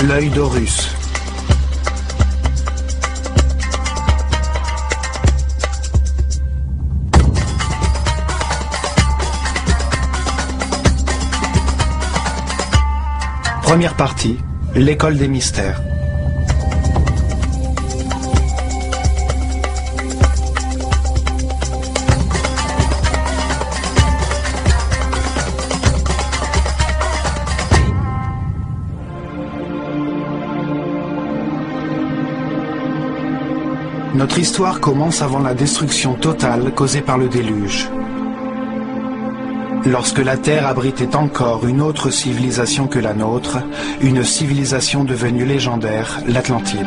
l'œil d'Horus. Première partie, l'école des mystères. Notre histoire commence avant la destruction totale causée par le déluge. Lorsque la Terre abritait encore une autre civilisation que la nôtre, une civilisation devenue légendaire, l'Atlantide.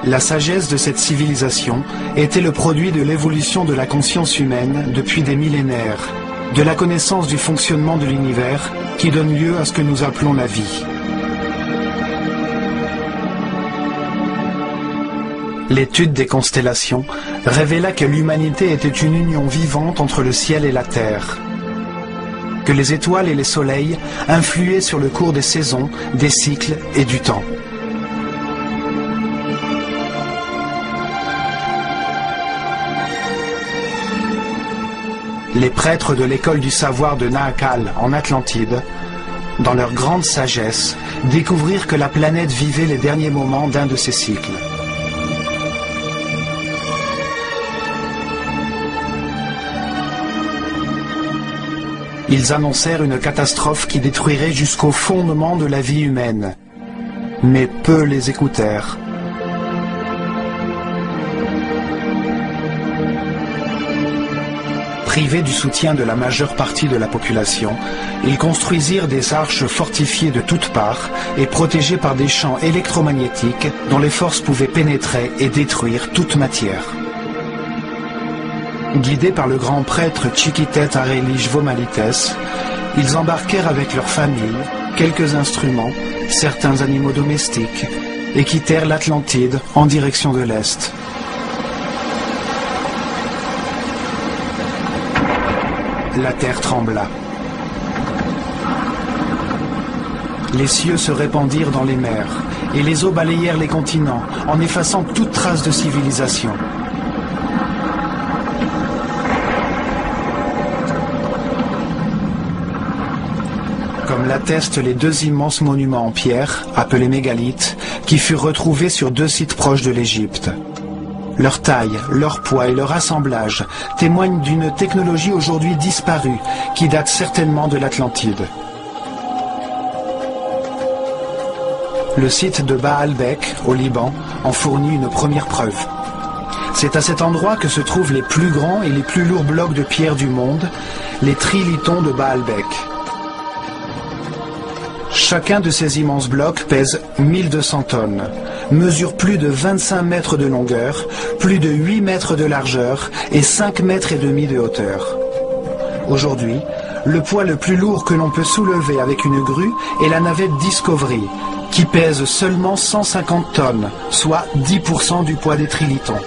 La sagesse de cette civilisation était le produit de l'évolution de la conscience humaine depuis des millénaires, de la connaissance du fonctionnement de l'univers qui donne lieu à ce que nous appelons la vie. L'étude des constellations révéla que l'humanité était une union vivante entre le ciel et la terre, que les étoiles et les soleils influaient sur le cours des saisons, des cycles et du temps. Les prêtres de l'école du savoir de Nahakal en Atlantide, dans leur grande sagesse, découvrirent que la planète vivait les derniers moments d'un de ses cycles. Ils annoncèrent une catastrophe qui détruirait jusqu'au fondement de la vie humaine. Mais peu les écoutèrent. Privés du soutien de la majeure partie de la population, ils construisirent des arches fortifiées de toutes parts et protégées par des champs électromagnétiques dont les forces pouvaient pénétrer et détruire toute matière. Guidés par le grand prêtre Chiquitet Arelish Vomalites, ils embarquèrent avec leurs familles, quelques instruments, certains animaux domestiques, et quittèrent l'Atlantide en direction de l'Est. La terre trembla. Les cieux se répandirent dans les mers, et les eaux balayèrent les continents, en effaçant toute trace de civilisation. Comme l'attestent les deux immenses monuments en pierre, appelés mégalithes, qui furent retrouvés sur deux sites proches de l'Égypte. Leur taille, leur poids et leur assemblage témoignent d'une technologie aujourd'hui disparue, qui date certainement de l'Atlantide. Le site de Baalbek, au Liban, en fournit une première preuve. C'est à cet endroit que se trouvent les plus grands et les plus lourds blocs de pierre du monde, les trilithons de Baalbek. Chacun de ces immenses blocs pèse 1200 tonnes, mesure plus de 25 mètres de longueur, plus de 8 mètres de largeur et 5 mètres et demi de hauteur. Aujourd'hui, le poids le plus lourd que l'on peut soulever avec une grue est la navette Discovery, qui pèse seulement 150 tonnes, soit 10% du poids des trilithons.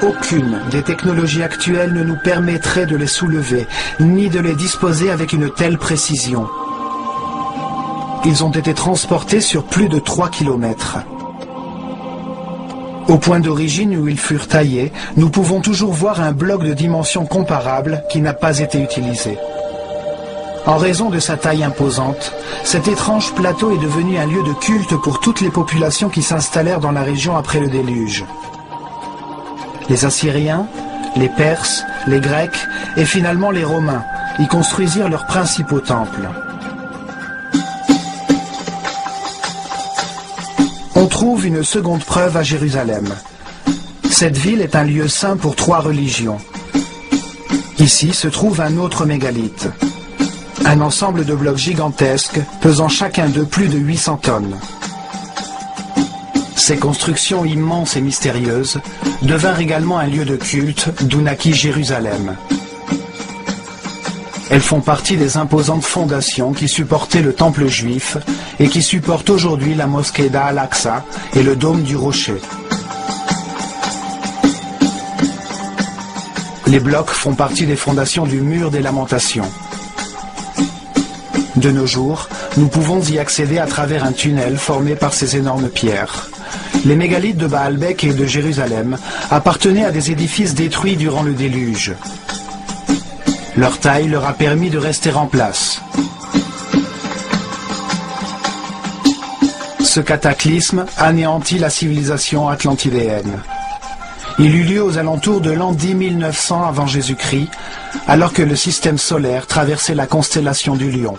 Aucune des technologies actuelles ne nous permettrait de les soulever, ni de les disposer avec une telle précision. Ils ont été transportés sur plus de 3 kilomètres. Au point d'origine où ils furent taillés, nous pouvons toujours voir un bloc de dimensions comparables qui n'a pas été utilisé. En raison de sa taille imposante, cet étrange plateau est devenu un lieu de culte pour toutes les populations qui s'installèrent dans la région après le déluge. Les Assyriens, les Perses, les Grecs et finalement les Romains y construisirent leurs principaux temples. On trouve une seconde preuve à Jérusalem. Cette ville est un lieu saint pour 3 religions. Ici se trouve un autre mégalithe, un ensemble de blocs gigantesques pesant chacun d'eux plus de 800 tonnes. Ces constructions immenses et mystérieuses devinrent également un lieu de culte d'où naquit Jérusalem. Elles font partie des imposantes fondations qui supportaient le temple juif et qui supportent aujourd'hui la mosquée d'Al-Aqsa et le dôme du rocher. Les blocs font partie des fondations du mur des lamentations. De nos jours, nous pouvons y accéder à travers un tunnel formé par ces énormes pierres. Les mégalithes de Baalbek et de Jérusalem appartenaient à des édifices détruits durant le déluge. Leur taille leur a permis de rester en place. Ce cataclysme anéantit la civilisation atlantidéenne. Il eut lieu aux alentours de l'an 10 900 avant Jésus-Christ, alors que le système solaire traversait la constellation du Lion.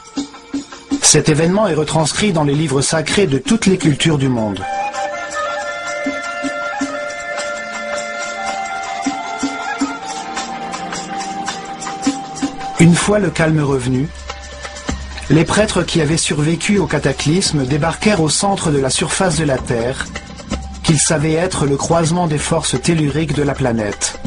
Cet événement est retranscrit dans les livres sacrés de toutes les cultures du monde. Une fois le calme revenu, les prêtres qui avaient survécu au cataclysme débarquèrent au centre de la surface de la Terre, qu'ils savaient être le croisement des forces telluriques de la planète.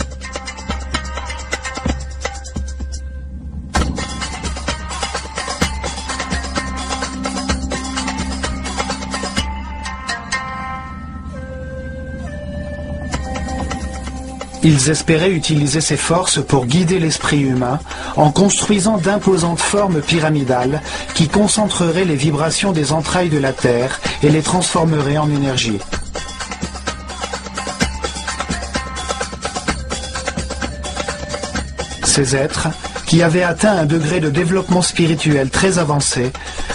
Ils espéraient utiliser ces forces pour guider l'esprit humain en construisant d'imposantes formes pyramidales qui concentreraient les vibrations des entrailles de la Terre et les transformeraient en énergie. Ces êtres, qui avaient atteint un degré de développement spirituel très avancé,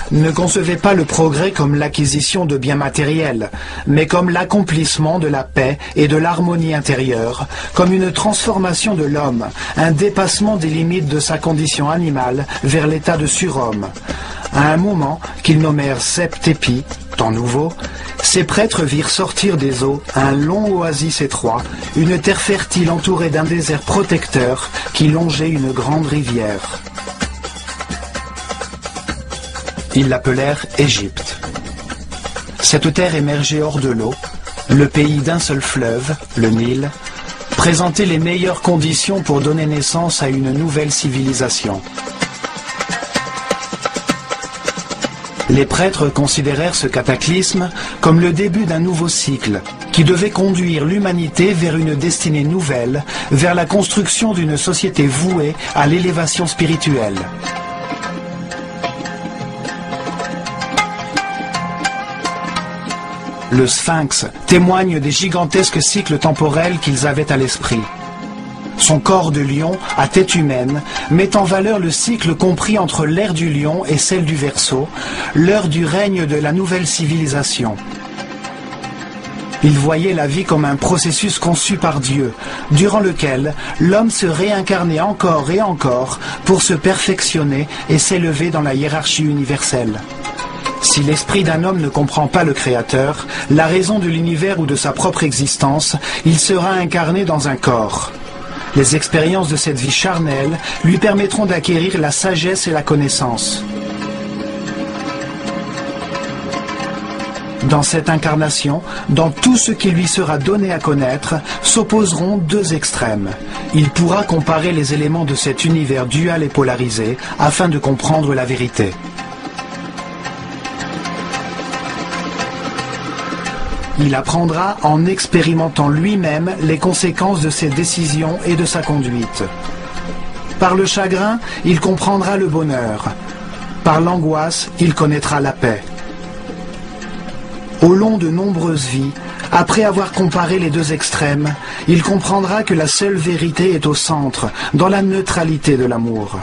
ne concevaient pas le progrès comme l'acquisition de biens matériels, mais comme l'accomplissement de la paix et de l'harmonie intérieure, comme une transformation de l'homme, un dépassement des limites de sa condition animale vers l'état de surhomme. À un moment qu'ils nommèrent Sept-Épis, temps nouveau, ces prêtres virent sortir des eaux un long oasis étroit, une terre fertile entourée d'un désert protecteur qui longeait une grande rivière. Ils l'appelèrent Égypte. Cette terre émergeait hors de l'eau, le pays d'un seul fleuve, le Nil, présentait les meilleures conditions pour donner naissance à une nouvelle civilisation. Les prêtres considérèrent ce cataclysme comme le début d'un nouveau cycle qui devait conduire l'humanité vers une destinée nouvelle, vers la construction d'une société vouée à l'élévation spirituelle. Le Sphinx témoigne des gigantesques cycles temporels qu'ils avaient à l'esprit. Son corps de lion, à tête humaine, met en valeur le cycle compris entre l'ère du lion et celle du Verseau, l'heure du règne de la nouvelle civilisation. Il voyait la vie comme un processus conçu par Dieu, durant lequel l'homme se réincarnait encore et encore pour se perfectionner et s'élever dans la hiérarchie universelle. Si l'esprit d'un homme ne comprend pas le Créateur, la raison de l'univers ou de sa propre existence, il sera incarné dans un corps. Les expériences de cette vie charnelle lui permettront d'acquérir la sagesse et la connaissance. Dans cette incarnation, dans tout ce qui lui sera donné à connaître, s'opposeront deux extrêmes. Il pourra comparer les éléments de cet univers dual et polarisé afin de comprendre la vérité. Il apprendra en expérimentant lui-même les conséquences de ses décisions et de sa conduite. Par le chagrin, il comprendra le bonheur. Par l'angoisse, il connaîtra la paix. Au long de nombreuses vies, après avoir comparé les deux extrêmes, il comprendra que la seule vérité est au centre, dans la neutralité de l'amour.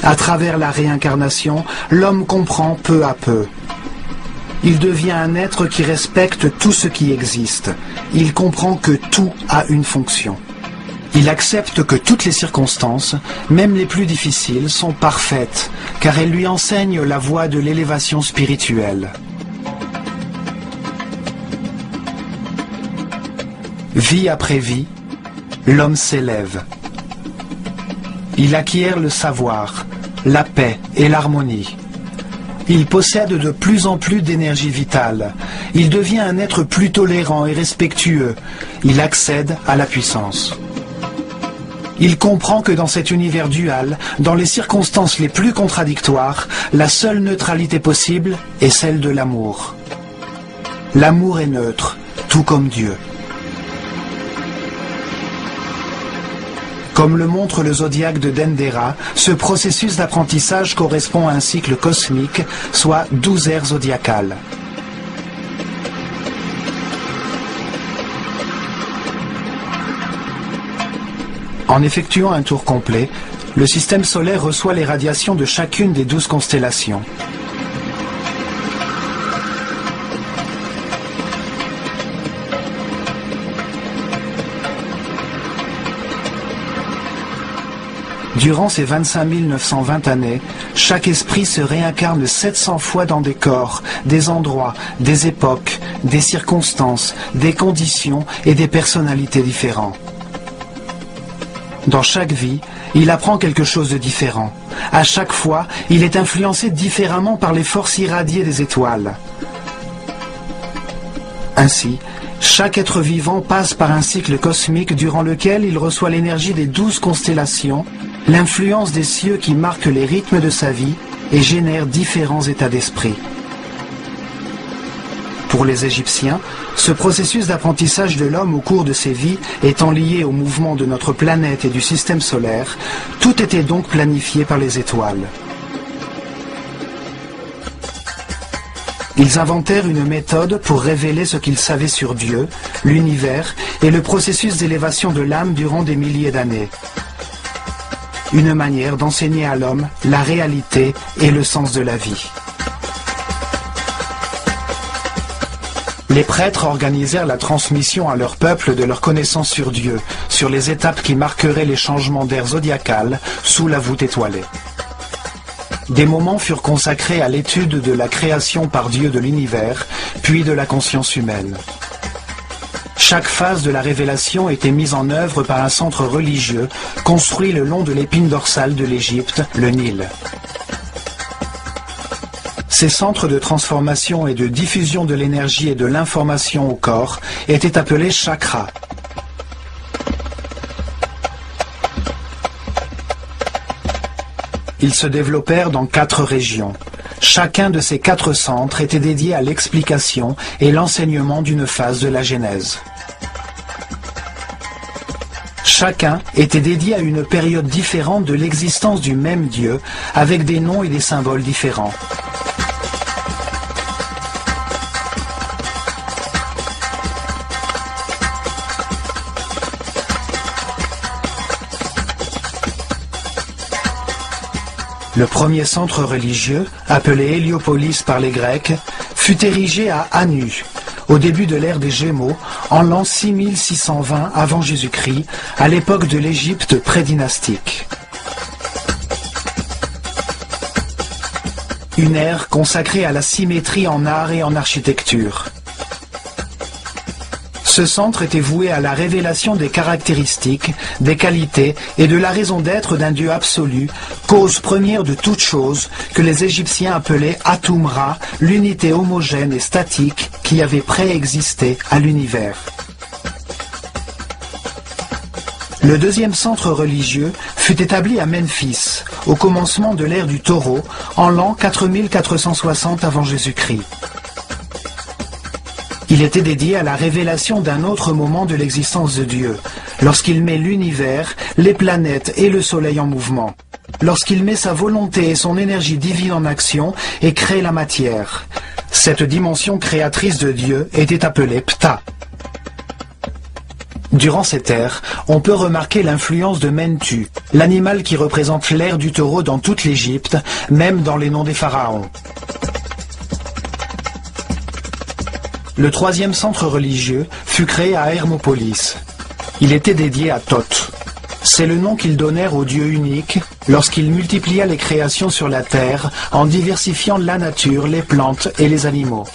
À travers la réincarnation, l'homme comprend peu à peu. Il devient un être qui respecte tout ce qui existe. Il comprend que tout a une fonction. Il accepte que toutes les circonstances, même les plus difficiles, sont parfaites, car elles lui enseignent la voie de l'élévation spirituelle. Vie après vie, l'homme s'élève. Il acquiert le savoir, la paix et l'harmonie. Il possède de plus en plus d'énergie vitale. Il devient un être plus tolérant et respectueux. Il accède à la puissance. Il comprend que dans cet univers dual, dans les circonstances les plus contradictoires, la seule neutralité possible est celle de l'amour. L'amour est neutre, tout comme Dieu. Comme le montre le zodiaque de Dendera, ce processus d'apprentissage correspond à un cycle cosmique, soit 12 ères zodiacales. En effectuant un tour complet, le système solaire reçoit les radiations de chacune des 12 constellations. Durant ces 25 920 années, chaque esprit se réincarne 700 fois dans des corps, des endroits, des époques, des circonstances, des conditions et des personnalités différents. Dans chaque vie, il apprend quelque chose de différent. À chaque fois, il est influencé différemment par les forces irradiées des étoiles. Ainsi, chaque être vivant passe par un cycle cosmique durant lequel il reçoit l'énergie des 12 constellations, l'influence des cieux qui marquent les rythmes de sa vie et génère différents états d'esprit. Pour les Égyptiens, ce processus d'apprentissage de l'homme au cours de ses vies étant lié au mouvement de notre planète et du système solaire, tout était donc planifié par les étoiles. Ils inventèrent une méthode pour révéler ce qu'ils savaient sur Dieu, l'univers et le processus d'élévation de l'âme durant des milliers d'années. Une manière d'enseigner à l'homme la réalité et le sens de la vie. Les prêtres organisèrent la transmission à leur peuple de leur connaissance sur Dieu, sur les étapes qui marqueraient les changements d'ère zodiacale sous la voûte étoilée. Des moments furent consacrés à l'étude de la création par Dieu de l'univers, puis de la conscience humaine. Chaque phase de la révélation était mise en œuvre par un centre religieux construit le long de l'épine dorsale de l'Égypte, le Nil. Ces centres de transformation et de diffusion de l'énergie et de l'information au corps étaient appelés chakras. Ils se développèrent dans 4 régions. Chacun de ces 4 centres était dédié à l'explication et l'enseignement d'une phase de la Genèse. Chacun était dédié à une période différente de l'existence du même Dieu, avec des noms et des symboles différents. Le premier centre religieux, appelé Héliopolis par les Grecs, fut érigé à Anu, au début de l'ère des Gémeaux, en l'an 6620 avant Jésus-Christ, à l'époque de l'Égypte prédynastique. Une ère consacrée à la symétrie en art et en architecture. Ce centre était voué à la révélation des caractéristiques, des qualités et de la raison d'être d'un Dieu absolu, cause première de toute chose, que les Égyptiens appelaient Atum-Ra, l'unité homogène et statique qui avait préexisté à l'univers. Le deuxième centre religieux fut établi à Memphis, au commencement de l'ère du Taureau, en l'an 4460 avant Jésus-Christ. Il était dédié à la révélation d'un autre moment de l'existence de Dieu, lorsqu'il met l'univers, les planètes et le soleil en mouvement, lorsqu'il met sa volonté et son énergie divine en action et crée la matière. Cette dimension créatrice de Dieu était appelée Ptah. Durant cette ère, on peut remarquer l'influence de Mentu, l'animal qui représente l'ère du taureau dans toute l'Égypte, même dans les noms des pharaons. Le troisième centre religieux fut créé à Hermopolis. Il était dédié à Thoth. C'est le nom qu'ils donnèrent au Dieu unique lorsqu'il multiplia les créations sur la terre en diversifiant la nature, les plantes et les animaux.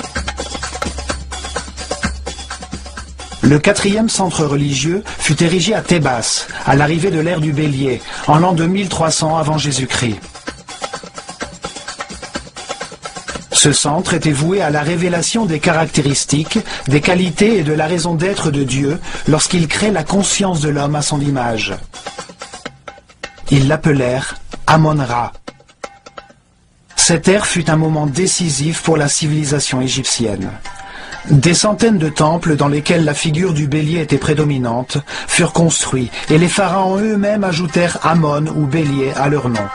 Le quatrième centre religieux fut érigé à Thébas, à l'arrivée de l'ère du Bélier, en l'an 2300 avant Jésus-Christ. Ce centre était voué à la révélation des caractéristiques, des qualités et de la raison d'être de Dieu lorsqu'il crée la conscience de l'homme à son image. Ils l'appelèrent Amon-Ra. Cette ère fut un moment décisif pour la civilisation égyptienne. Des centaines de temples dans lesquels la figure du bélier était prédominante furent construits et les pharaons eux-mêmes ajoutèrent Amon ou bélier à leur nom.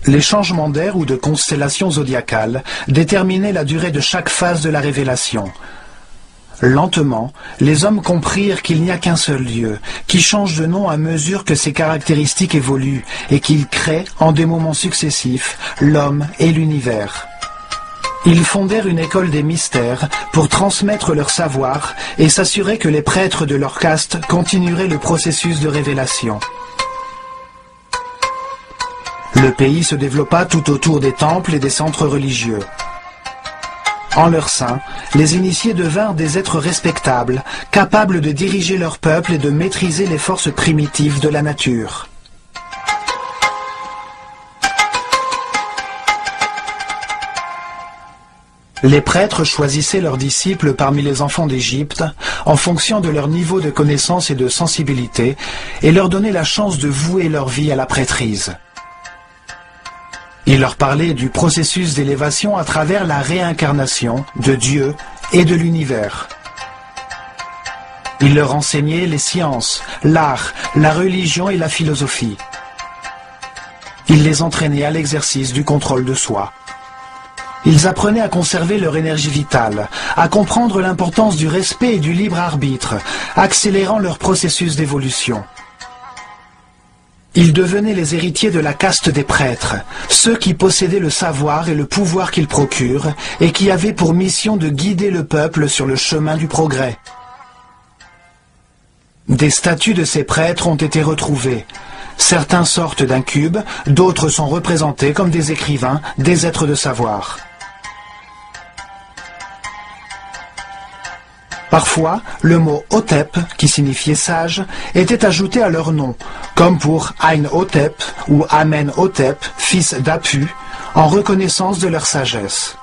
Les changements d'air ou de constellations zodiacales déterminaient la durée de chaque phase de la révélation. Lentement, les hommes comprirent qu'il n'y a qu'un seul Dieu, qui change de nom à mesure que ses caractéristiques évoluent et qu'il crée, en des moments successifs, l'homme et l'univers. Ils fondèrent une école des mystères pour transmettre leur savoir et s'assurer que les prêtres de leur caste continueraient le processus de révélation. Le pays se développa tout autour des temples et des centres religieux. En leur sein, les initiés devinrent des êtres respectables, capables de diriger leur peuple et de maîtriser les forces primitives de la nature. Les prêtres choisissaient leurs disciples parmi les enfants d'Égypte en fonction de leur niveau de connaissance et de sensibilité et leur donnaient la chance de vouer leur vie à la prêtrise. Il leur parlait du processus d'élévation à travers la réincarnation de Dieu et de l'univers. Il leur enseignait les sciences, l'art, la religion et la philosophie. Il les entraînait à l'exercice du contrôle de soi. Ils apprenaient à conserver leur énergie vitale, à comprendre l'importance du respect et du libre arbitre, accélérant leur processus d'évolution. Ils devenaient les héritiers de la caste des prêtres, ceux qui possédaient le savoir et le pouvoir qu'ils procurent, et qui avaient pour mission de guider le peuple sur le chemin du progrès. Des statues de ces prêtres ont été retrouvées. Certains sortent d'un cube, d'autres sont représentés comme des écrivains, des êtres de savoir. Parfois, le mot Hotep, qui signifiait sage, était ajouté à leur nom, comme pour Ain-Hotep ou Amen-Hotep, fils d'Apu, en reconnaissance de leur sagesse.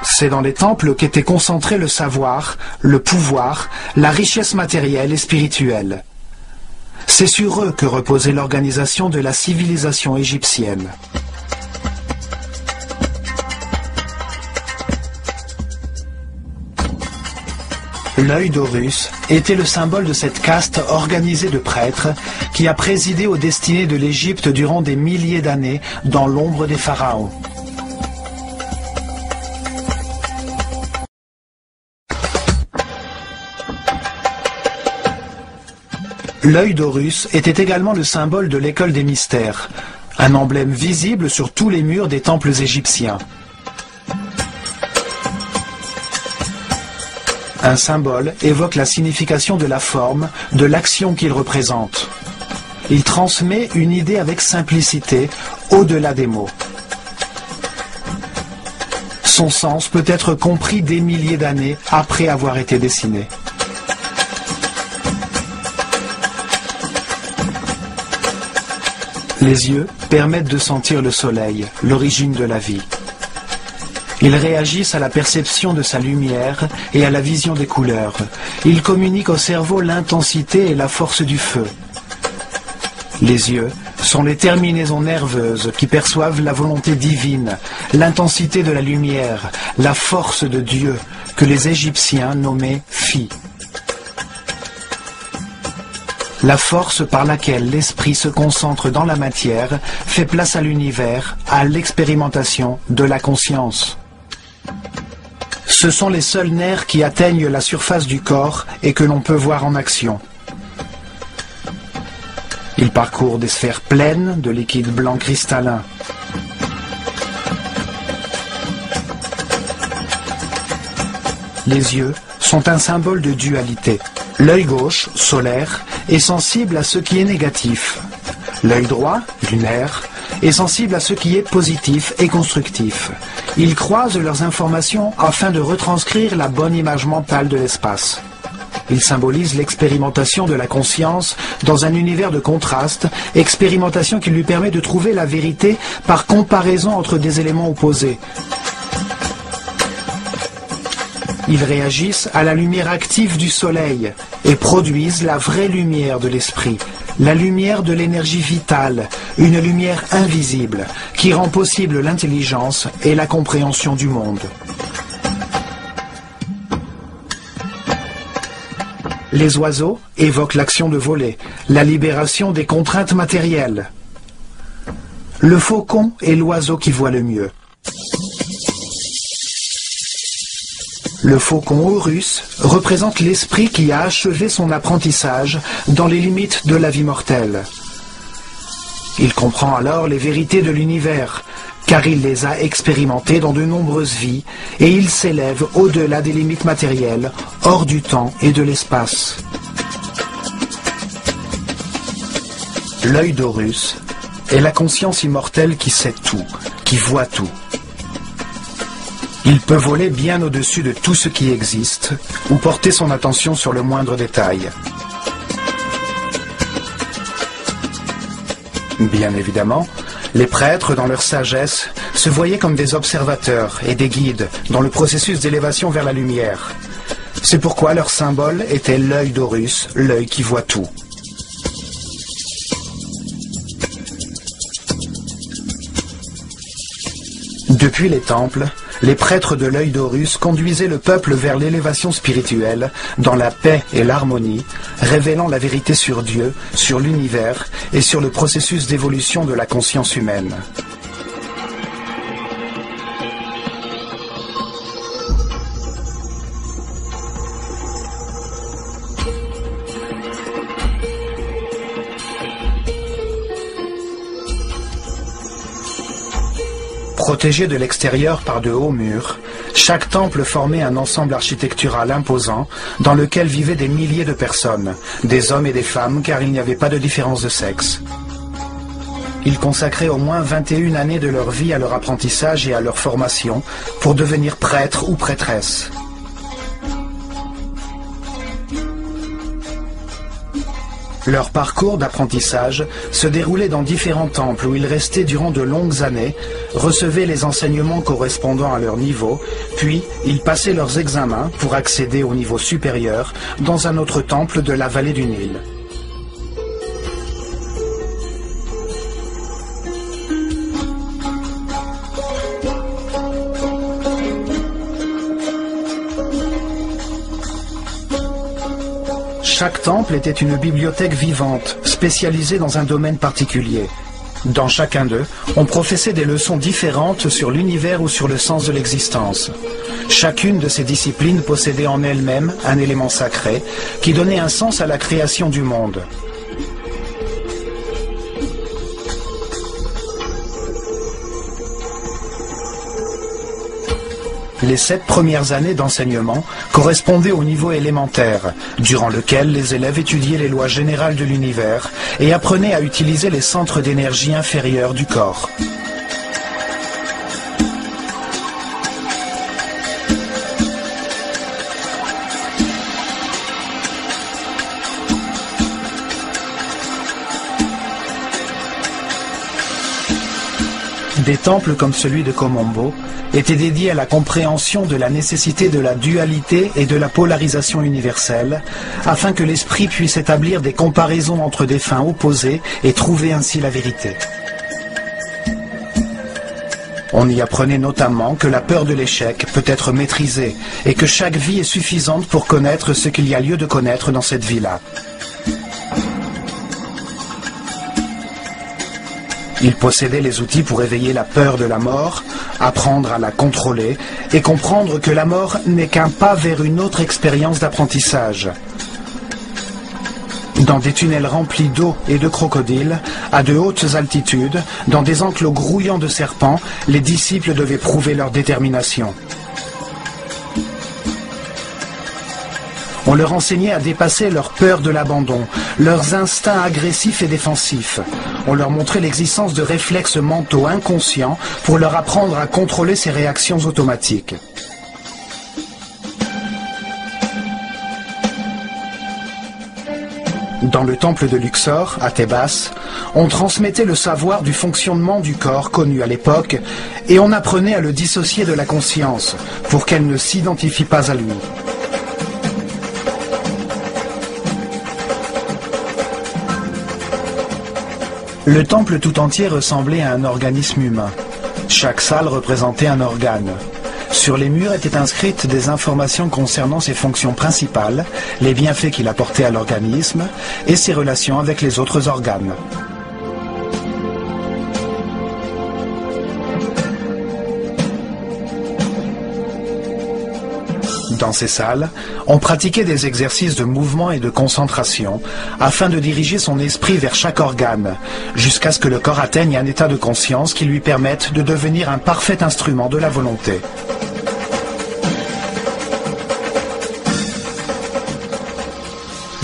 C'est dans les temples qu'était concentré le savoir, le pouvoir, la richesse matérielle et spirituelle. C'est sur eux que reposait l'organisation de la civilisation égyptienne. L'œil d'Horus était le symbole de cette caste organisée de prêtres qui a présidé aux destinées de l'Égypte durant des milliers d'années dans l'ombre des pharaons. L'œil d'Horus était également le symbole de l'école des mystères, un emblème visible sur tous les murs des temples égyptiens. Un symbole évoque la signification de la forme, de l'action qu'il représente. Il transmet une idée avec simplicité, au-delà des mots. Son sens peut être compris des milliers d'années après avoir été dessiné. Les yeux permettent de sentir le soleil, l'origine de la vie. Ils réagissent à la perception de sa lumière et à la vision des couleurs. Ils communiquent au cerveau l'intensité et la force du feu. Les yeux sont les terminaisons nerveuses qui perçoivent la volonté divine, l'intensité de la lumière, la force de Dieu, que les Égyptiens nommaient Phi. La force par laquelle l'esprit se concentre dans la matière fait place à l'univers, à l'expérimentation de la conscience. Ce sont les seuls nerfs qui atteignent la surface du corps et que l'on peut voir en action. Ils parcourent des sphères pleines de liquide blanc cristallin. Les yeux sont un symbole de dualité. L'œil gauche, solaire, est sensible à ce qui est négatif. L'œil droit, lunaire, est sensible à ce qui est positif et constructif. Ils croisent leurs informations afin de retranscrire la bonne image mentale de l'espace. Ils symbolisent l'expérimentation de la conscience dans un univers de contraste, expérimentation qui lui permet de trouver la vérité par comparaison entre des éléments opposés. Ils réagissent à la lumière active du soleil et produisent la vraie lumière de l'esprit, la lumière de l'énergie vitale, une lumière invisible qui rend possible l'intelligence et la compréhension du monde. Les oiseaux évoquent l'action de voler, la libération des contraintes matérielles. Le faucon est l'oiseau qui voit le mieux. Le faucon Horus représente l'esprit qui a achevé son apprentissage dans les limites de la vie mortelle. Il comprend alors les vérités de l'univers, car il les a expérimentées dans de nombreuses vies, et il s'élève au-delà des limites matérielles, hors du temps et de l'espace. L'œil d'Horus est la conscience immortelle qui sait tout, qui voit tout. Il peut voler bien au-dessus de tout ce qui existe, ou porter son attention sur le moindre détail. Bien évidemment, les prêtres, dans leur sagesse, se voyaient comme des observateurs et des guides dans le processus d'élévation vers la lumière. C'est pourquoi leur symbole était l'œil d'Horus, l'œil qui voit tout. Depuis les temples, les prêtres de l'œil d'Horus conduisaient le peuple vers l'élévation spirituelle, dans la paix et l'harmonie, révélant la vérité sur Dieu, sur l'univers et sur le processus d'évolution de la conscience humaine. Protégé de l'extérieur par de hauts murs, chaque temple formait un ensemble architectural imposant dans lequel vivaient des milliers de personnes, des hommes et des femmes car il n'y avait pas de différence de sexe. Ils consacraient au moins 21 années de leur vie à leur apprentissage et à leur formation pour devenir prêtres ou prêtresses. Leur parcours d'apprentissage se déroulait dans différents temples où ils restaient durant de longues années, recevaient les enseignements correspondant à leur niveau, puis ils passaient leurs examens pour accéder au niveau supérieur dans un autre temple de la vallée du Nil. Chaque temple était une bibliothèque vivante, spécialisée dans un domaine particulier. Dans chacun d'eux, on professait des leçons différentes sur l'univers ou sur le sens de l'existence. Chacune de ces disciplines possédait en elle-même un élément sacré qui donnait un sens à la création du monde. Les 7 premières années d'enseignement correspondaient au niveau élémentaire, durant lequel les élèves étudiaient les lois générales de l'univers et apprenaient à utiliser les centres d'énergie inférieurs du corps. Des temples comme celui de Komombo étaient dédiés à la compréhension de la nécessité de la dualité et de la polarisation universelle, afin que l'esprit puisse établir des comparaisons entre des fins opposées et trouver ainsi la vérité. On y apprenait notamment que la peur de l'échec peut être maîtrisée et que chaque vie est suffisante pour connaître ce qu'il y a lieu de connaître dans cette vie-là. Il possédait les outils pour éveiller la peur de la mort, apprendre à la contrôler et comprendre que la mort n'est qu'un pas vers une autre expérience d'apprentissage. Dans des tunnels remplis d'eau et de crocodiles, à de hautes altitudes, dans des enclos grouillants de serpents, les disciples devaient prouver leur détermination. On leur enseignait à dépasser leur peur de l'abandon, leurs instincts agressifs et défensifs. On leur montrait l'existence de réflexes mentaux inconscients pour leur apprendre à contrôler ces réactions automatiques. Dans le temple de Luxor, à Thébas, on transmettait le savoir du fonctionnement du corps connu à l'époque et on apprenait à le dissocier de la conscience pour qu'elle ne s'identifie pas à lui. Le temple tout entier ressemblait à un organisme humain. Chaque salle représentait un organe. Sur les murs étaient inscrites des informations concernant ses fonctions principales, les bienfaits qu'il apportait à l'organisme et ses relations avec les autres organes. Dans ces salles, on pratiquait des exercices de mouvement et de concentration afin de diriger son esprit vers chaque organe, jusqu'à ce que le corps atteigne un état de conscience qui lui permette de devenir un parfait instrument de la volonté.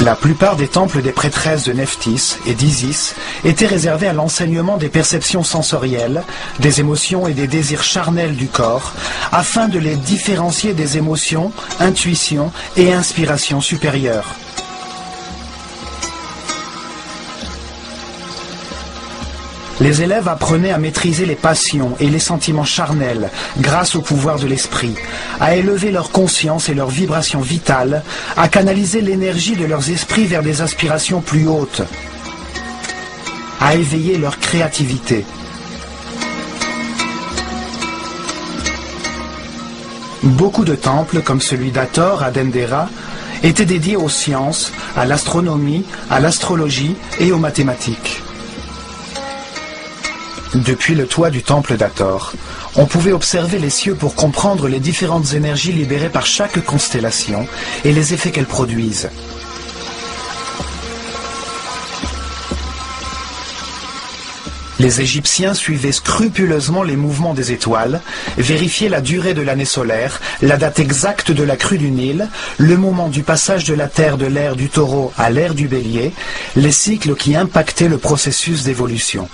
La plupart des temples des prêtresses de Nephthys et d'Isis étaient réservés à l'enseignement des perceptions sensorielles, des émotions et des désirs charnels du corps, afin de les différencier des émotions, intuitions et inspirations supérieures. Les élèves apprenaient à maîtriser les passions et les sentiments charnels grâce au pouvoir de l'esprit, à élever leur conscience et leurs vibrations vitales, à canaliser l'énergie de leurs esprits vers des aspirations plus hautes, à éveiller leur créativité. Beaucoup de temples, comme celui d'Hathor à Dendera, étaient dédiés aux sciences, à l'astronomie, à l'astrologie et aux mathématiques. Depuis le toit du temple d'Hathor, on pouvait observer les cieux pour comprendre les différentes énergies libérées par chaque constellation et les effets qu'elles produisent. Les Égyptiens suivaient scrupuleusement les mouvements des étoiles, vérifiaient la durée de l'année solaire, la date exacte de la crue du Nil, le moment du passage de la Terre de l'ère du Taureau à l'ère du Bélier, les cycles qui impactaient le processus d'évolution.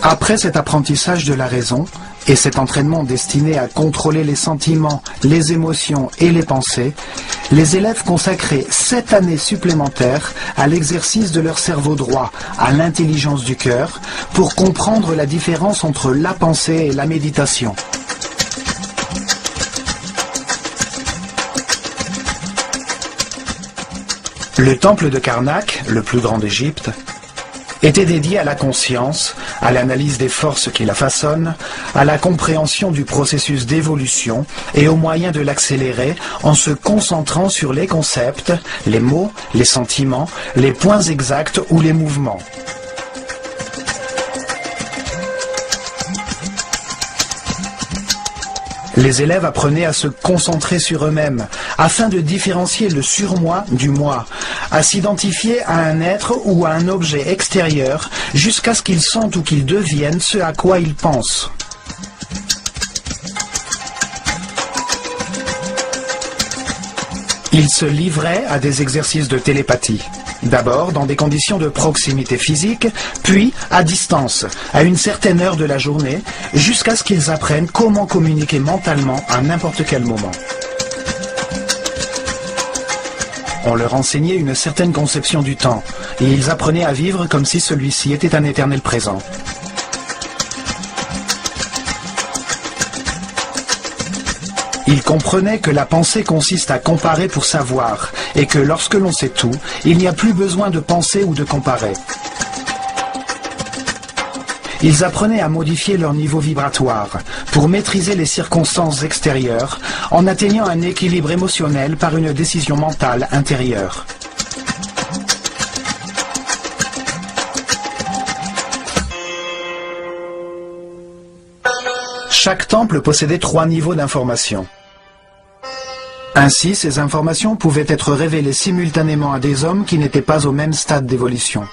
Après cet apprentissage de la raison et cet entraînement destiné à contrôler les sentiments, les émotions et les pensées, les élèves consacraient 7 années supplémentaires à l'exercice de leur cerveau droit, à l'intelligence du cœur, pour comprendre la différence entre la pensée et la méditation. Le temple de Karnak, le plus grand d'Égypte, était dédié à la conscience, à l'analyse des forces qui la façonnent, à la compréhension du processus d'évolution et aux moyens de l'accélérer en se concentrant sur les concepts, les mots, les sentiments, les points exacts ou les mouvements. Les élèves apprenaient à se concentrer sur eux-mêmes, afin de différencier le surmoi du moi, à s'identifier à un être ou à un objet extérieur, jusqu'à ce qu'ils sentent ou qu'ils deviennent ce à quoi ils pensent. Ils se livraient à des exercices de télépathie. D'abord dans des conditions de proximité physique, puis à distance, à une certaine heure de la journée, jusqu'à ce qu'ils apprennent comment communiquer mentalement à n'importe quel moment. On leur enseignait une certaine conception du temps, et ils apprenaient à vivre comme si celui-ci était un éternel présent. Ils comprenaient que la pensée consiste à comparer pour savoir, et que lorsque l'on sait tout, il n'y a plus besoin de penser ou de comparer. Ils apprenaient à modifier leur niveau vibratoire, pour maîtriser les circonstances extérieures, en atteignant un équilibre émotionnel par une décision mentale intérieure. Chaque temple possédait 3 niveaux d'information. Ainsi, ces informations pouvaient être révélées simultanément à des hommes qui n'étaient pas au même stade d'évolution.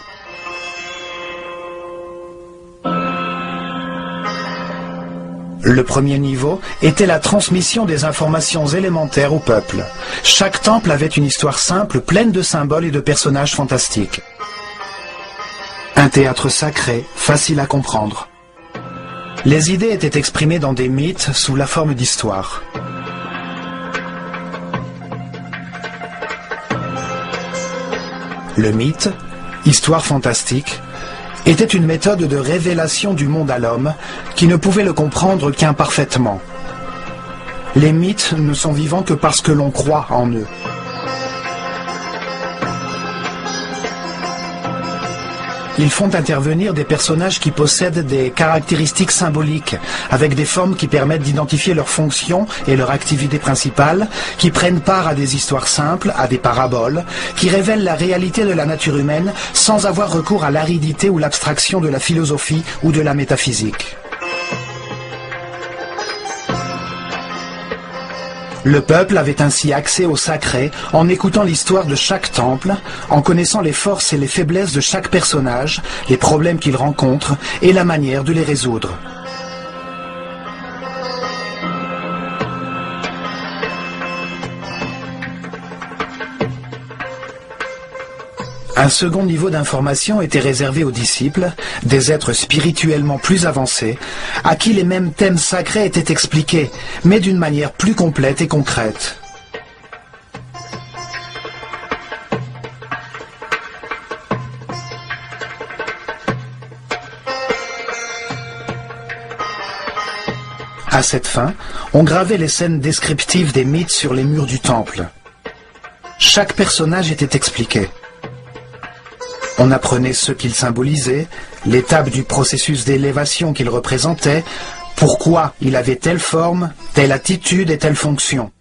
Le premier niveau était la transmission des informations élémentaires au peuple. Chaque temple avait une histoire simple, pleine de symboles et de personnages fantastiques. Un théâtre sacré, facile à comprendre. Les idées étaient exprimées dans des mythes sous la forme d'histoires. Le mythe, histoire fantastique, était une méthode de révélation du monde à l'homme qui ne pouvait le comprendre qu'imparfaitement. Les mythes ne sont vivants que parce que l'on croit en eux. Ils font intervenir des personnages qui possèdent des caractéristiques symboliques, avec des formes qui permettent d'identifier leurs fonctions et leur activité principale, qui prennent part à des histoires simples, à des paraboles, qui révèlent la réalité de la nature humaine sans avoir recours à l'aridité ou l'abstraction de la philosophie ou de la métaphysique. Le peuple avait ainsi accès au sacré en écoutant l'histoire de chaque temple, en connaissant les forces et les faiblesses de chaque personnage, les problèmes qu'il rencontre et la manière de les résoudre. Un second niveau d'information était réservé aux disciples, des êtres spirituellement plus avancés, à qui les mêmes thèmes sacrés étaient expliqués, mais d'une manière plus complète et concrète. À cette fin, on gravait les scènes descriptives des mythes sur les murs du temple. Chaque personnage était expliqué. On apprenait ce qu'il symbolisait, l'étape du processus d'élévation qu'il représentait, pourquoi il avait telle forme, telle attitude et telle fonction.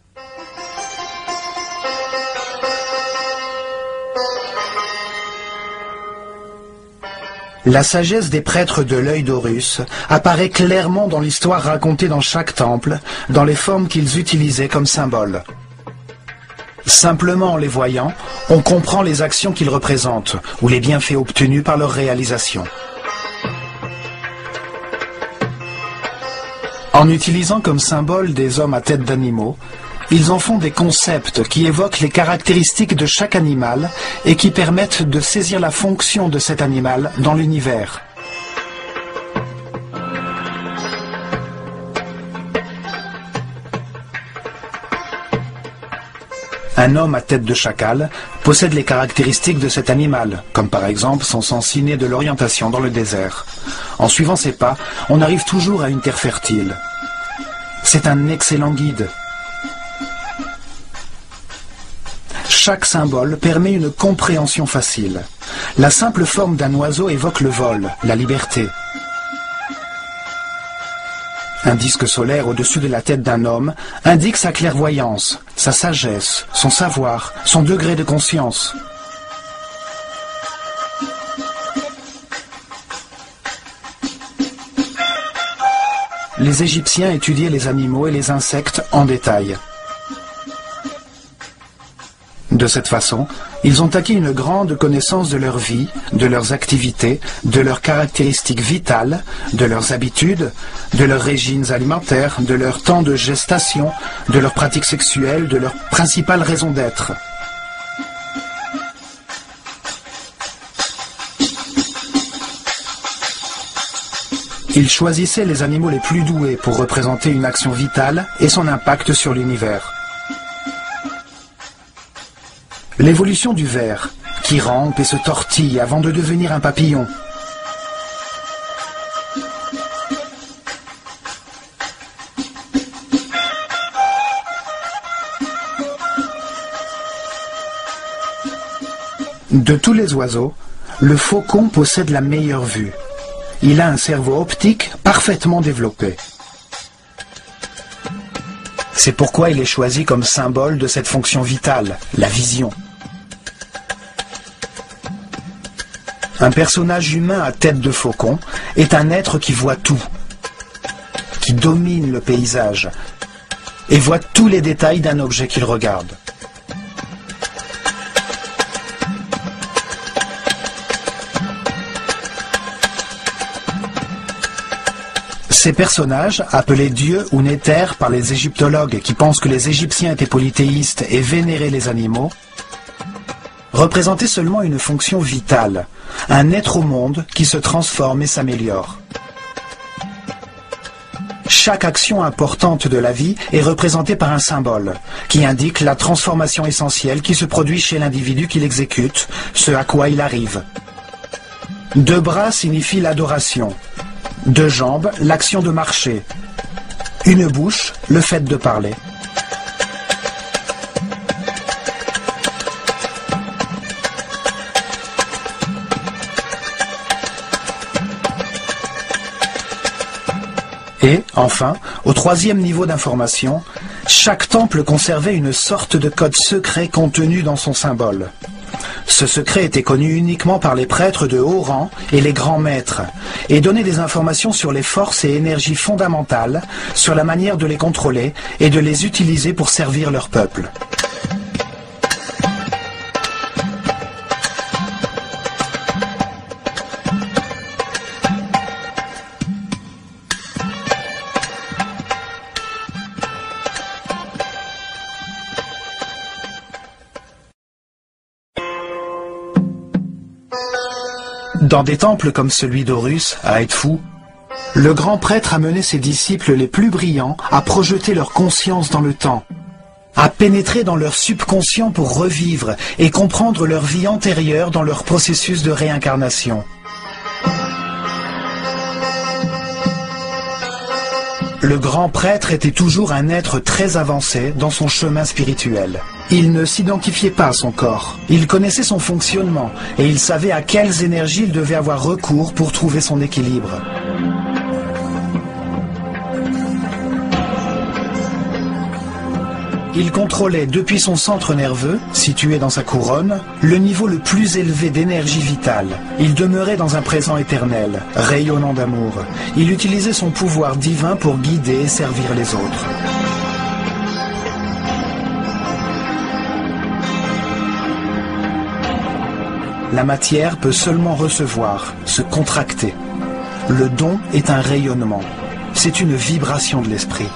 La sagesse des prêtres de l'œil d'Horus apparaît clairement dans l'histoire racontée dans chaque temple, dans les formes qu'ils utilisaient comme symboles. Simplement en les voyant, on comprend les actions qu'ils représentent ou les bienfaits obtenus par leur réalisation. En utilisant comme symbole des hommes à tête d'animaux, ils en font des concepts qui évoquent les caractéristiques de chaque animal et qui permettent de saisir la fonction de cet animal dans l'univers. Un homme à tête de chacal possède les caractéristiques de cet animal, comme par exemple son sens inné de l'orientation dans le désert. En suivant ses pas, on arrive toujours à une terre fertile. C'est un excellent guide. Chaque symbole permet une compréhension facile. La simple forme d'un oiseau évoque le vol, la liberté. Un disque solaire au-dessus de la tête d'un homme indique sa clairvoyance, sa sagesse, son savoir, son degré de conscience. Les Égyptiens étudiaient les animaux et les insectes en détail. De cette façon, ils ont acquis une grande connaissance de leur vie, de leurs activités, de leurs caractéristiques vitales, de leurs habitudes, de leurs régimes alimentaires, de leur temps de gestation, de leurs pratiques sexuelles, de leurs principales raisons d'être. Ils choisissaient les animaux les plus doués pour représenter une action vitale et son impact sur l'univers. L'évolution du ver, qui rampe et se tortille avant de devenir un papillon. De tous les oiseaux, le faucon possède la meilleure vue. Il a un cerveau optique parfaitement développé. C'est pourquoi il est choisi comme symbole de cette fonction vitale, la vision. Un personnage humain à tête de faucon est un être qui voit tout, qui domine le paysage et voit tous les détails d'un objet qu'il regarde. Ces personnages, appelés dieux ou néthers par les égyptologues qui pensent que les Égyptiens étaient polythéistes et vénéraient les animaux, représentaient seulement une fonction vitale, un être au monde qui se transforme et s'améliore. Chaque action importante de la vie est représentée par un symbole qui indique la transformation essentielle qui se produit chez l'individu qui l'exécute, ce à quoi il arrive. 2 bras signifie l'adoration, 2 jambes, l'action de marcher, une bouche, le fait de parler. Et, enfin, au 3e niveau d'information, chaque temple conservait une sorte de code secret contenu dans son symbole. Ce secret était connu uniquement par les prêtres de haut rang et les grands maîtres, et donnait des informations sur les forces et énergies fondamentales, sur la manière de les contrôler et de les utiliser pour servir leur peuple. Dans des temples comme celui d'Horus, à Edfu, le grand prêtre a mené ses disciples les plus brillants à projeter leur conscience dans le temps, à pénétrer dans leur subconscient pour revivre et comprendre leur vie antérieure dans leur processus de réincarnation. Le grand prêtre était toujours un être très avancé dans son chemin spirituel. Il ne s'identifiait pas à son corps. Il connaissait son fonctionnement et il savait à quelles énergies il devait avoir recours pour trouver son équilibre. Il contrôlait depuis son centre nerveux, situé dans sa couronne, le niveau le plus élevé d'énergie vitale. Il demeurait dans un présent éternel, rayonnant d'amour. Il utilisait son pouvoir divin pour guider et servir les autres. La matière peut seulement recevoir, se contracter. Le don est un rayonnement. C'est une vibration de l'esprit.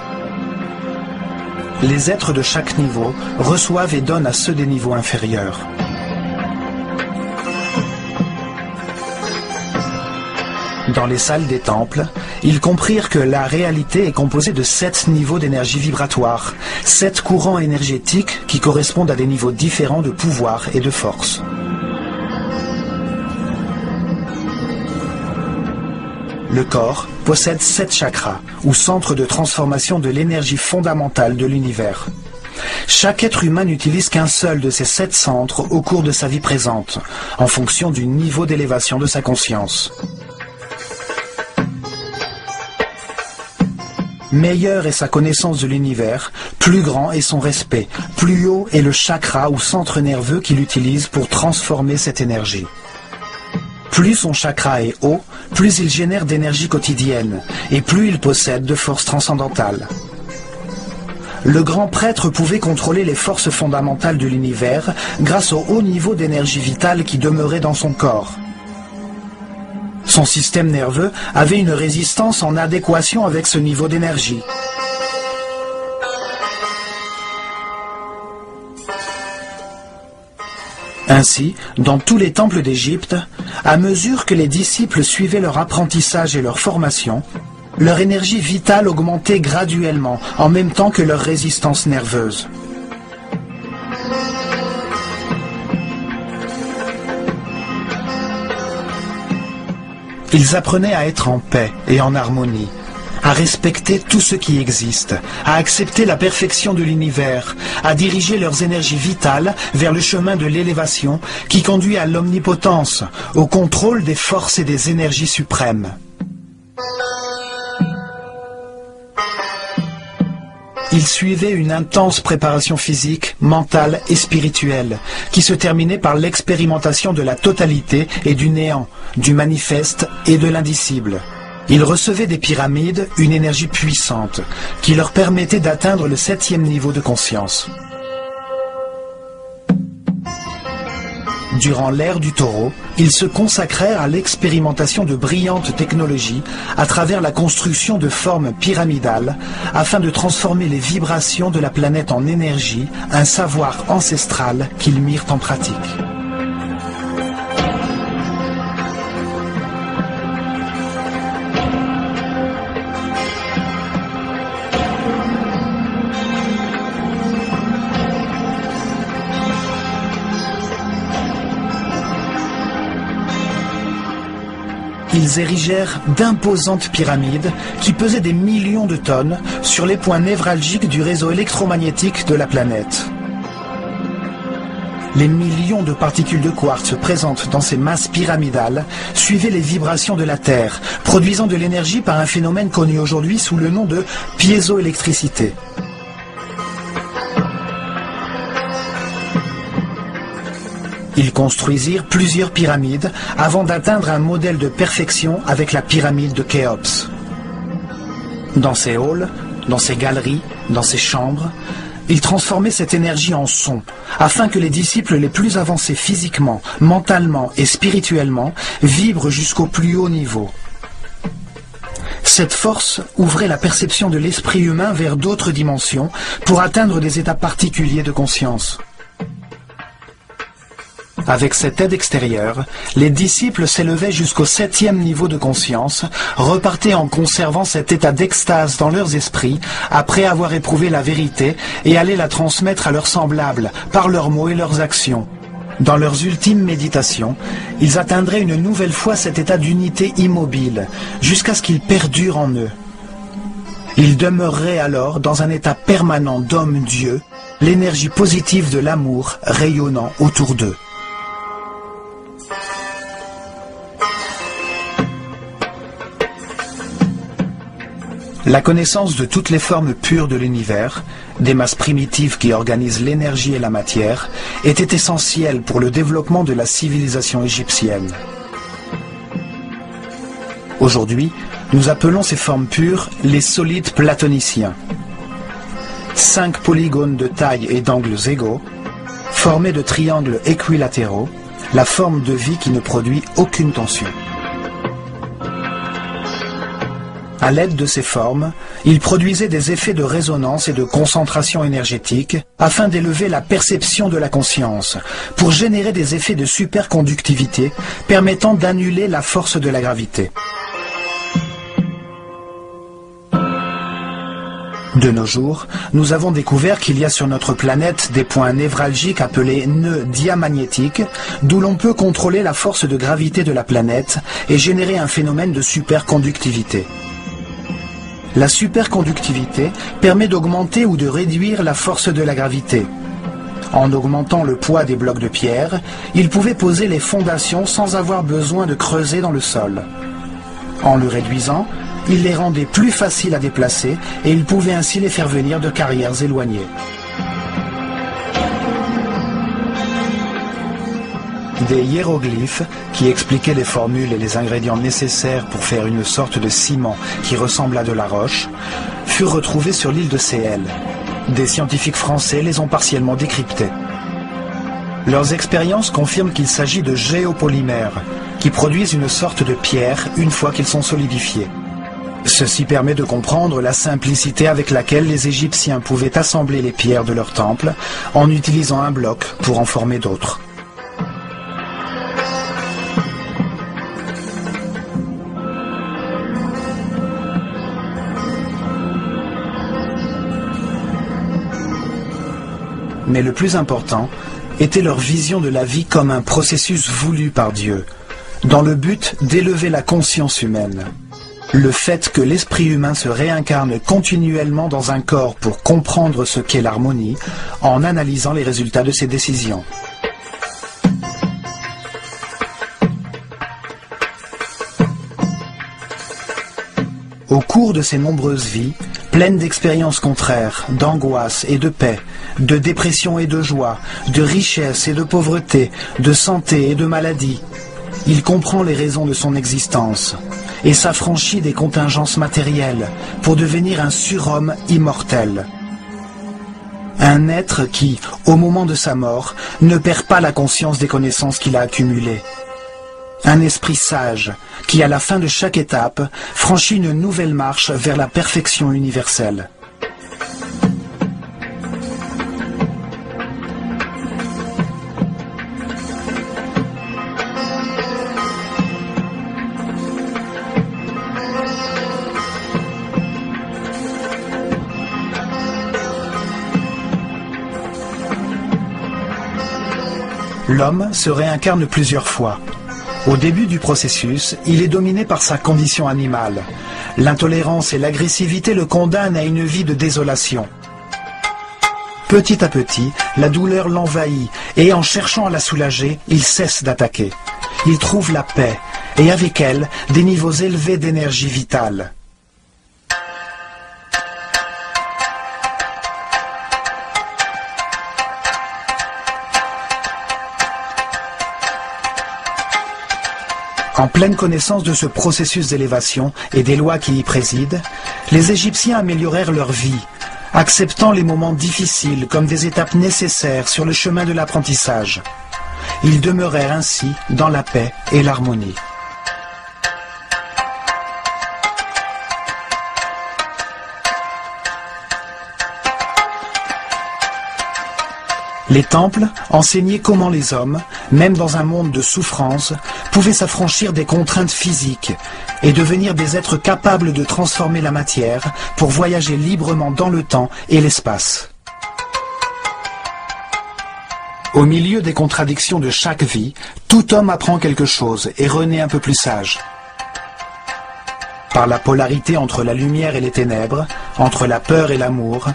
Les êtres de chaque niveau reçoivent et donnent à ceux des niveaux inférieurs. Dans les salles des temples, ils comprirent que la réalité est composée de 7 niveaux d'énergie vibratoire, 7 courants énergétiques qui correspondent à des niveaux différents de pouvoir et de force. Le corps possède 7 chakras, ou centres de transformation de l'énergie fondamentale de l'univers. Chaque être humain n'utilise qu'un seul de ces 7 centres au cours de sa vie présente, en fonction du niveau d'élévation de sa conscience. Meilleure est sa connaissance de l'univers, plus grand est son respect, plus haut est le chakra ou centre nerveux qu'il utilise pour transformer cette énergie. Plus son chakra est haut, plus il génère d'énergie quotidienne, et plus il possède de forces transcendantales. Le grand prêtre pouvait contrôler les forces fondamentales de l'univers grâce au haut niveau d'énergie vitale qui demeurait dans son corps. Son système nerveux avait une résistance en adéquation avec ce niveau d'énergie. Ainsi, dans tous les temples d'Égypte, à mesure que les disciples suivaient leur apprentissage et leur formation, leur énergie vitale augmentait graduellement, en même temps que leur résistance nerveuse. Ils apprenaient à être en paix et en harmonie, à respecter tout ce qui existe, à accepter la perfection de l'univers, à diriger leurs énergies vitales vers le chemin de l'élévation qui conduit à l'omnipotence, au contrôle des forces et des énergies suprêmes. Ils suivaient une intense préparation physique, mentale et spirituelle, qui se terminait par l'expérimentation de la totalité et du néant, du manifeste et de l'indicible. Ils recevaient des pyramides une énergie puissante, qui leur permettait d'atteindre le 7e niveau de conscience. Durant l'ère du taureau, ils se consacrèrent à l'expérimentation de brillantes technologies à travers la construction de formes pyramidales afin de transformer les vibrations de la planète en énergie, un savoir ancestral qu'ils mirent en pratique. ils érigèrent d'imposantes pyramides qui pesaient des millions de tonnes sur les points névralgiques du réseau électromagnétique de la planète. Les millions de particules de quartz présentes dans ces masses pyramidales suivaient les vibrations de la Terre, produisant de l'énergie par un phénomène connu aujourd'hui sous le nom de piézoélectricité. Ils construisirent plusieurs pyramides avant d'atteindre un modèle de perfection avec la pyramide de Khéops. Dans ces halls, dans ces galeries, dans ces chambres, ils transformaient cette énergie en son, afin que les disciples les plus avancés physiquement, mentalement et spirituellement vibrent jusqu'au plus haut niveau. Cette force ouvrait la perception de l'esprit humain vers d'autres dimensions pour atteindre des états particuliers de conscience. Avec cette aide extérieure, les disciples s'élevaient jusqu'au 7e niveau de conscience, repartaient en conservant cet état d'extase dans leurs esprits, après avoir éprouvé la vérité et allaient la transmettre à leurs semblables, par leurs mots et leurs actions. Dans leurs ultimes méditations, ils atteindraient une nouvelle fois cet état d'unité immobile, jusqu'à ce qu'il perdure en eux. Ils demeureraient alors dans un état permanent d'homme-dieu, l'énergie positive de l'amour rayonnant autour d'eux. La connaissance de toutes les formes pures de l'univers, des masses primitives qui organisent l'énergie et la matière, était essentielle pour le développement de la civilisation égyptienne. Aujourd'hui, nous appelons ces formes pures les solides platoniciens. 5 polygones de taille et d'angles égaux, formés de triangles équilatéraux, la forme de vie qui ne produit aucune tension. À l'aide de ces formes, il produisait des effets de résonance et de concentration énergétique afin d'élever la perception de la conscience, pour générer des effets de superconductivité permettant d'annuler la force de la gravité. De nos jours, nous avons découvert qu'il y a sur notre planète des points névralgiques appelés nœuds diamagnétiques, d'où l'on peut contrôler la force de gravité de la planète et générer un phénomène de superconductivité. La superconductivité permet d'augmenter ou de réduire la force de la gravité. En augmentant le poids des blocs de pierre, ils pouvaient poser les fondations sans avoir besoin de creuser dans le sol. En le réduisant, ils les rendaient plus faciles à déplacer et ils pouvaient ainsi les faire venir de carrières éloignées. Des hiéroglyphes, qui expliquaient les formules et les ingrédients nécessaires pour faire une sorte de ciment qui ressemble à de la roche, furent retrouvés sur l'île de Séhel. Des scientifiques français les ont partiellement décryptés. Leurs expériences confirment qu'il s'agit de géopolymères, qui produisent une sorte de pierre une fois qu'ils sont solidifiés. Ceci permet de comprendre la simplicité avec laquelle les Égyptiens pouvaient assembler les pierres de leur temple en utilisant un bloc pour en former d'autres. Mais le plus important était leur vision de la vie comme un processus voulu par Dieu, dans le but d'élever la conscience humaine. Le fait que l'esprit humain se réincarne continuellement dans un corps pour comprendre ce qu'est l'harmonie, en analysant les résultats de ses décisions. Au cours de ces nombreuses vies, pleines d'expériences contraires, d'angoisse et de paix, de dépression et de joie, de richesse et de pauvreté, de santé et de maladie, il comprend les raisons de son existence et s'affranchit des contingences matérielles pour devenir un surhomme immortel. Un être qui, au moment de sa mort, ne perd pas la conscience des connaissances qu'il a accumulées. Un esprit sage qui, à la fin de chaque étape, franchit une nouvelle marche vers la perfection universelle. L'homme se réincarne plusieurs fois. Au début du processus, il est dominé par sa condition animale. L'intolérance et l'agressivité le condamnent à une vie de désolation. Petit à petit, la douleur l'envahit et en cherchant à la soulager, il cesse d'attaquer. Il trouve la paix et avec elle, des niveaux élevés d'énergie vitale. En pleine connaissance de ce processus d'élévation et des lois qui y président, les Égyptiens améliorèrent leur vie, acceptant les moments difficiles comme des étapes nécessaires sur le chemin de l'apprentissage. Ils demeurèrent ainsi dans la paix et l'harmonie. Les temples enseignaient comment les hommes, même dans un monde de souffrance, pouvaient s'affranchir des contraintes physiques et devenir des êtres capables de transformer la matière pour voyager librement dans le temps et l'espace. Au milieu des contradictions de chaque vie, tout homme apprend quelque chose et renaît un peu plus sage. Par la polarité entre la lumière et les ténèbres, entre la peur et l'amour,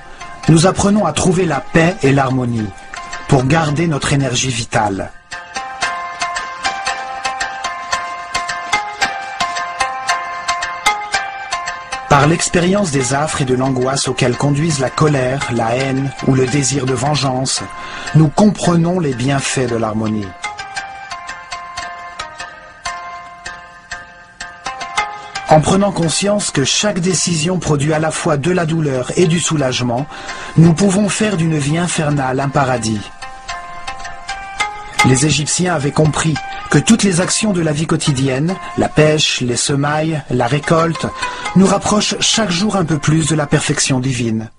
nous apprenons à trouver la paix et l'harmonie, pour garder notre énergie vitale. Par l'expérience des affres et de l'angoisse auxquelles conduisent la colère, la haine ou le désir de vengeance, nous comprenons les bienfaits de l'harmonie. En prenant conscience que chaque décision produit à la fois de la douleur et du soulagement, nous pouvons faire d'une vie infernale un paradis. Les Égyptiens avaient compris que toutes les actions de la vie quotidienne, la pêche, les semailles, la récolte, nous rapprochent chaque jour un peu plus de la perfection divine.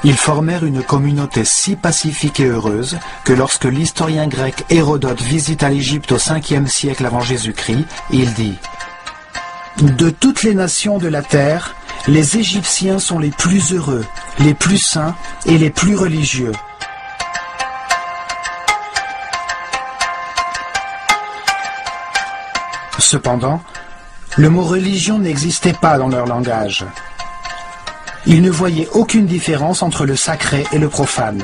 Ils formèrent une communauté si pacifique et heureuse que lorsque l'historien grec Hérodote visita l'Égypte au 5e siècle avant Jésus-Christ, il dit « De toutes les nations de la terre, les Égyptiens sont les plus heureux, les plus saints et les plus religieux. » Cependant, le mot religion n'existait pas dans leur langage. Ils ne voyaient aucune différence entre le sacré et le profane.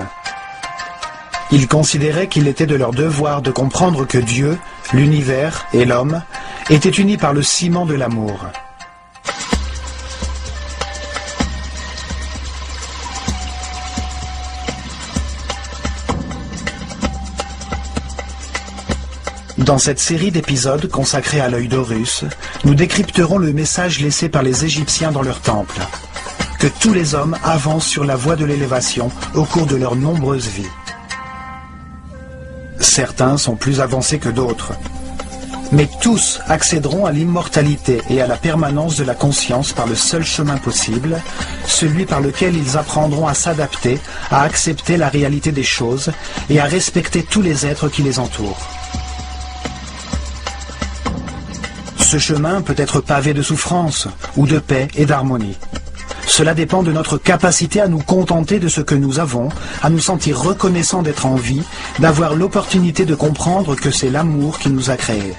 Ils considéraient qu'il était de leur devoir de comprendre que Dieu, l'univers et l'homme étaient unis par le ciment de l'amour. Dans cette série d'épisodes consacrés à l'œil d'Horus, nous décrypterons le message laissé par les Égyptiens dans leur temple. Que tous les hommes avancent sur la voie de l'élévation au cours de leurs nombreuses vies. Certains sont plus avancés que d'autres, mais tous accéderont à l'immortalité et à la permanence de la conscience par le seul chemin possible, celui par lequel ils apprendront à s'adapter, à accepter la réalité des choses et à respecter tous les êtres qui les entourent. Ce chemin peut être pavé de souffrance, ou de paix et d'harmonie. Cela dépend de notre capacité à nous contenter de ce que nous avons, à nous sentir reconnaissants d'être en vie, d'avoir l'opportunité de comprendre que c'est l'amour qui nous a créés.